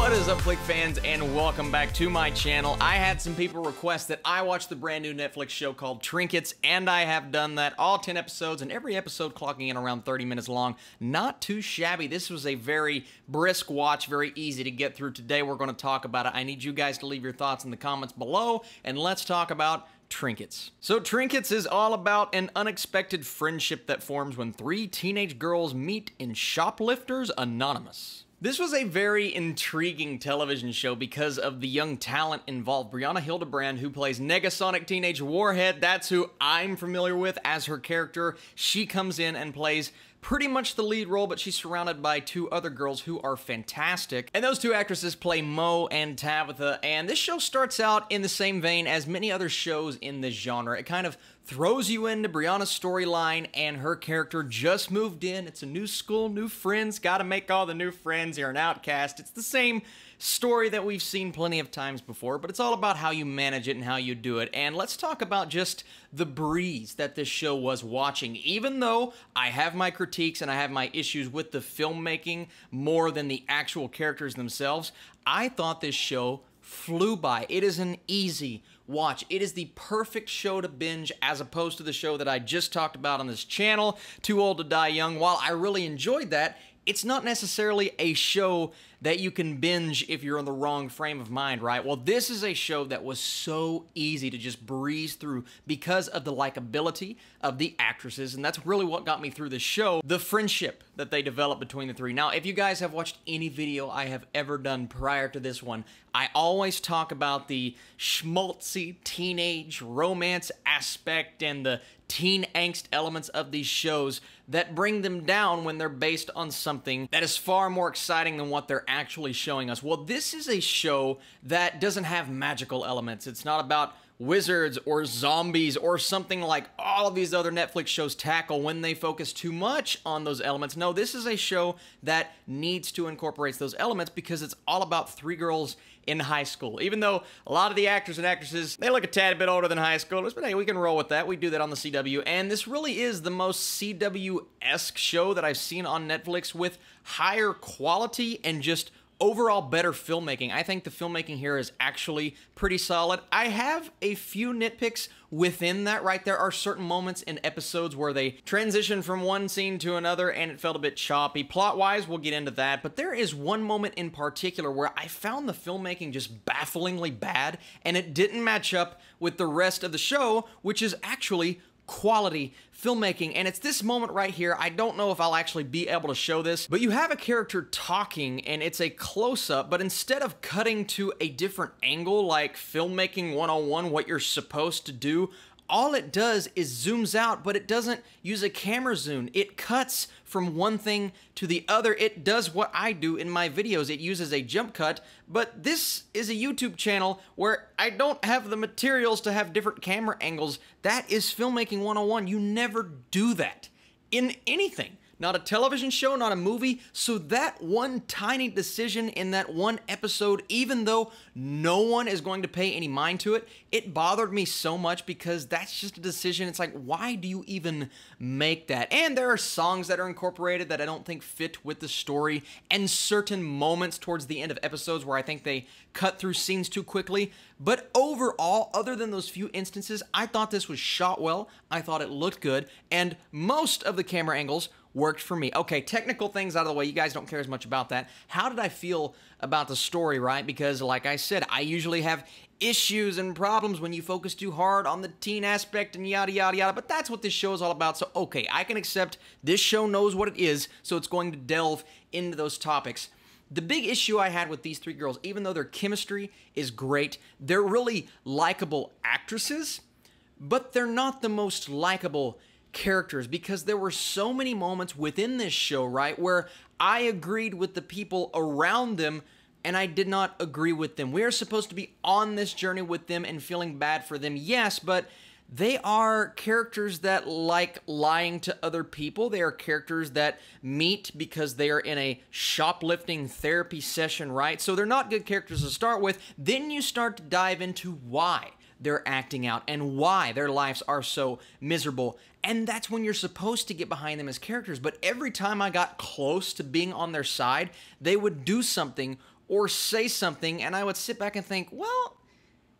What is up, Flick fans, and welcome back to my channel. I had some people request that I watch the brand new Netflix show called Trinkets, and I have done that. All 10 episodes, and every episode clocking in around 30 minutes long. Not too shabby. This was a very brisk watch, very easy to get through. Today we're going to talk about it. I need you guys to leave your thoughts in the comments below, and let's talk about Trinkets. So Trinkets is all about an unexpected friendship that forms when three teenage girls meet in Shoplifters Anonymous. This was a very intriguing television show because of the young talent involved. Brianna Hildebrand, who plays Negasonic Teenage Warhead, that's who I'm familiar with as her character. She comes in and plays pretty much the lead role, but she's surrounded by two other girls who are fantastic. And those two actresses play Mo and Tabitha, and this show starts out in the same vein as many other shows in this genre. It kind of throws you into Brianna's storyline, and her character just moved in. It's a new school, new friends, gotta make all the new friends. You're an outcast. It's the same story that we've seen plenty of times before, but it's all about how you manage it and how you do it. And let's talk about just the breeze that this show was watching. Even though I have my critiques and I have my issues with the filmmaking more than the actual characters themselves, I thought this show flew by. It is an easy watch. It is the perfect show to binge as opposed to the show that I just talked about on this channel, Too Old to Die Young. While I really enjoyed that, it's not necessarily a show that you can binge if you're in the wrong frame of mind, right? Well, this is a show that was so easy to just breeze through because of the likability of the actresses, and that's really what got me through the show, the friendship that they developed between the three. Now, if you guys have watched any video I have ever done prior to this one, I always talk about the schmaltzy teenage romance aspect and the teen angst elements of these shows that bring them down when they're based on something that is far more exciting than what they're actually showing us. Well, this is a show that doesn't have magical elements. It's not about wizards or zombies or something like all of these other Netflix shows tackle when they focus too much on those elements. No, this is a show that needs to incorporate those elements because it's all about three girls in high school. Even though a lot of the actors and actresses, they look a tad bit older than high schoolers, but hey, we can roll with that. We do that on the CW, and this really is the most CW-esque show that I've seen on Netflix with higher quality and just overall better filmmaking. I think the filmmaking here is actually pretty solid. I have a few nitpicks within that, right? There are certain moments in episodes where they transition from one scene to another and it felt a bit choppy. Plot-wise, we'll get into that, but there is one moment in particular where I found the filmmaking just bafflingly bad, and it didn't match up with the rest of the show, which is actually quality filmmaking. And it's this moment right here. I don't know if I'll actually be able to show this, but you have a character talking and it's a close-up, but instead of cutting to a different angle like filmmaking 101, what you're supposed to do, all it does is zooms out, but it doesn't use a camera zoom. It cuts from one thing to the other. It does what I do in my videos. It uses a jump cut, but this is a YouTube channel where I don't have the materials to have different camera angles. That is filmmaking 101. You never do that in anything. Not a television show, not a movie. So that one tiny decision in that one episode, even though no one is going to pay any mind to it, it bothered me so much because that's just a decision. It's like, why do you even make that? And there are songs that are incorporated that I don't think fit with the story, and certain moments towards the end of episodes where I think they cut through scenes too quickly. But overall, other than those few instances, I thought this was shot well. I thought it looked good, and most of the camera angles worked for me. Okay, technical things out of the way. You guys don't care as much about that. How did I feel about the story, right? Because like I said, I usually have issues and problems when you focus too hard on the teen aspect and yada, yada, yada. But that's what this show is all about. So, okay, I can accept this show knows what it is, so it's going to delve into those topics. The big issue I had with these three girls, even though their chemistry is great, they're really likable actresses, but they're not the most likable characters because there were so many moments within this show, right, where I agreed with the people around them and I did not agree with them. We are supposed to be on this journey with them and feeling bad for them, yes, but they are characters that like lying to other people. They are characters that meet because they are in a shoplifting therapy session, right? So they're not good characters to start with. Then you start to dive into why they're acting out and why their lives are so miserable. And that's when you're supposed to get behind them as characters. But every time I got close to being on their side, they would do something or say something, and I would sit back and think, well,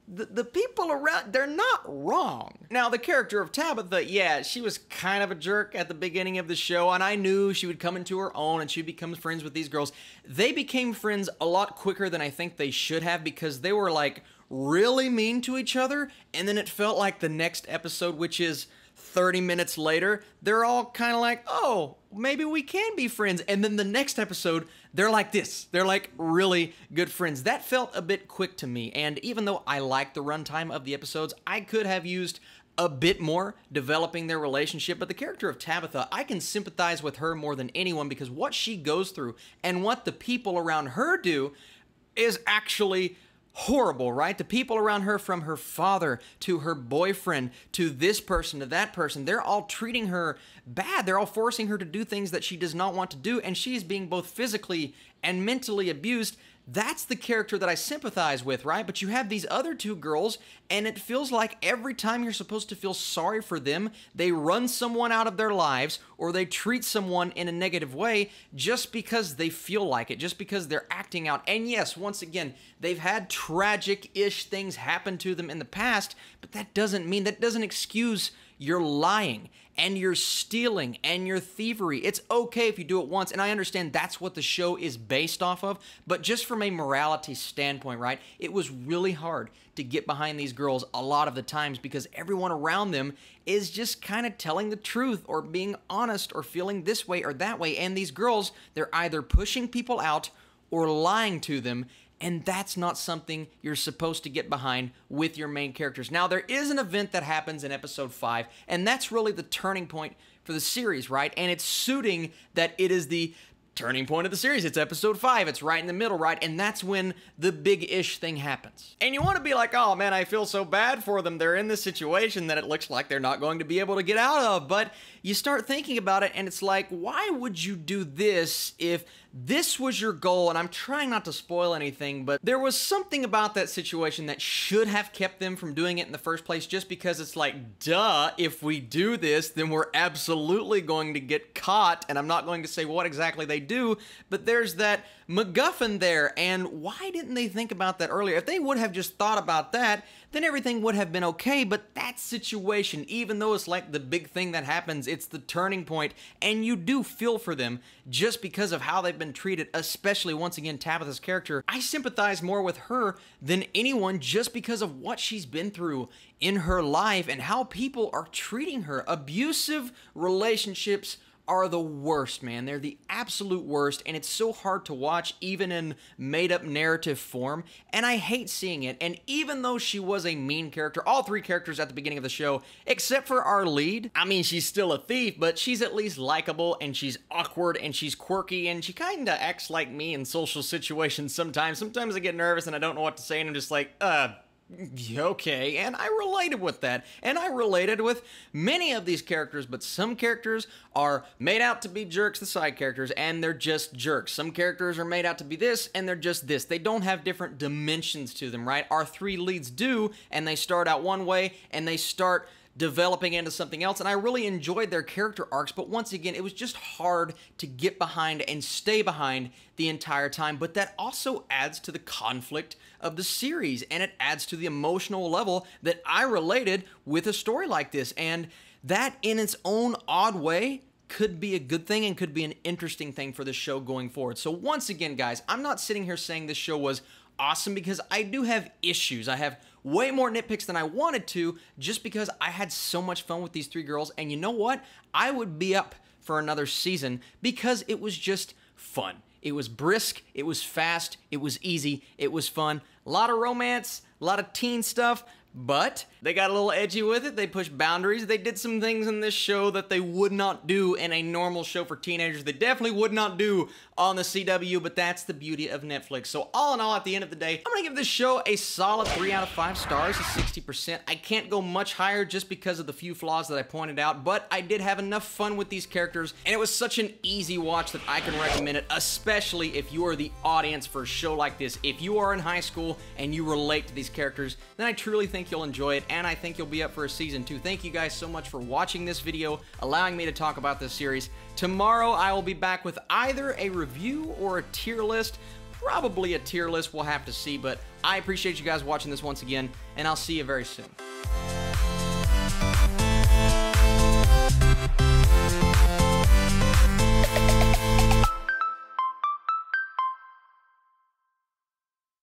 the people around, they're not wrong. Now, the character of Tabitha, yeah, she was kind of a jerk at the beginning of the show, and I knew she would come into her own and she'd become friends with these girls. They became friends a lot quicker than I think they should have, because they were like really mean to each other, and then it felt like the next episode, which is 30 minutes later, they're all kind of like, oh, maybe we can be friends. And then the next episode, they're like this. They're like really good friends. That felt a bit quick to me. And even though I like the runtime of the episodes, I could have used a bit more developing their relationship. But the character of Tabitha, I can sympathize with her more than anyone, because what she goes through and what the people around her do is actually horrible, right? The people around her, from her father to her boyfriend to this person to that person, they're all treating her bad. They're all forcing her to do things that she does not want to do, and she's being both physically and mentally abused. That's the character that I sympathize with, right? But you have these other two girls, and it feels like every time you're supposed to feel sorry for them, they run someone out of their lives, or they treat someone in a negative way just because they feel like it, just because they're acting out. And yes, once again, they've had tragic-ish things happen to them in the past, but that doesn't excuse your lying and your stealing and your thievery. It's okay if you do it once, and I understand that's what the show is based off of, but just from a morality standpoint, right, it was really hard to get behind these girls a lot of the times, because everyone around them is just kind of telling the truth or being honest or feeling this way or that way, and these girls, they're either pushing people out or lying to them. And that's not something you're supposed to get behind with your main characters. Now, there is an event that happens in episode 5, and that's really the turning point for the series, right? And it's suiting that it is the turning point of the series. It's episode 5. It's right in the middle, right? And that's when the big-ish thing happens. And you want to be like, oh man, I feel so bad for them. They're in this situation that it looks like they're not going to be able to get out of. But you start thinking about it, and it's like, why would you do this if this was your goal? And I'm trying not to spoil anything, but there was something about that situation that should have kept them from doing it in the first place, just because it's like, duh, if we do this, then we're absolutely going to get caught. And I'm not going to say what exactly they do, but there's that MacGuffin there. And why didn't they think about that earlier? If they would have just thought about that, then everything would have been okay. But that situation, even though it's like the big thing that happens, it's the turning point, and you do feel for them just because of how they've been treated, especially, once again, Tabitha's character. I sympathize more with her than anyone just because of what she's been through in her life and how people are treating her. Abusive relationships are the worst, man. They're the absolute worst, and it's so hard to watch, even in made-up narrative form, and I hate seeing it. And even though she was a mean character, all three characters at the beginning of the show, except for our lead, I mean, she's still a thief, but she's at least likable, and she's awkward, and she's quirky, and she kinda acts like me in social situations sometimes. Sometimes I get nervous and I don't know what to say, and I'm just like, okay, and I related with that, and I related with many of these characters, but some characters are made out to be jerks, the side characters, and they're just jerks. Some characters are made out to be this, and they're just this. They don't have different dimensions to them, right? Our three leads do, and they start out one way, and they start developing into something else, and I really enjoyed their character arcs, but once again, it was just hard to get behind and stay behind the entire time. But that also adds to the conflict of the series, and it adds to the emotional level that I related with a story like this, and that in its own odd way could be a good thing and could be an interesting thing for the show going forward. So once again, guys, I'm not sitting here saying this show was awesome, because I do have issues. I have way more nitpicks than I wanted to, just because I had so much fun with these three girls. And you know what? I would be up for another season because it was just fun. It was brisk, it was fast, it was easy, it was fun. A lot of romance, a lot of teen stuff, but they got a little edgy with it. They pushed boundaries. They did some things in this show that they would not do in a normal show for teenagers. They definitely would not do on the CW, but that's the beauty of Netflix. So all in all, at the end of the day, I'm gonna give this show a solid 3 out of 5 stars, a 60%. I can't go much higher just because of the few flaws that I pointed out, but I did have enough fun with these characters, and it was such an easy watch that I can recommend it, especially if you are the audience for a show like this. If you are in high school and you relate to these characters, then I truly think you'll enjoy it, and I think you'll be up for a season 2. Thank you guys so much for watching this video, allowing me to talk about this series. Tomorrow, I will be back with either a review or a tier list. probably a tier list. We'll have to see, but I appreciate you guys watching this once again, and I'll see you very soon.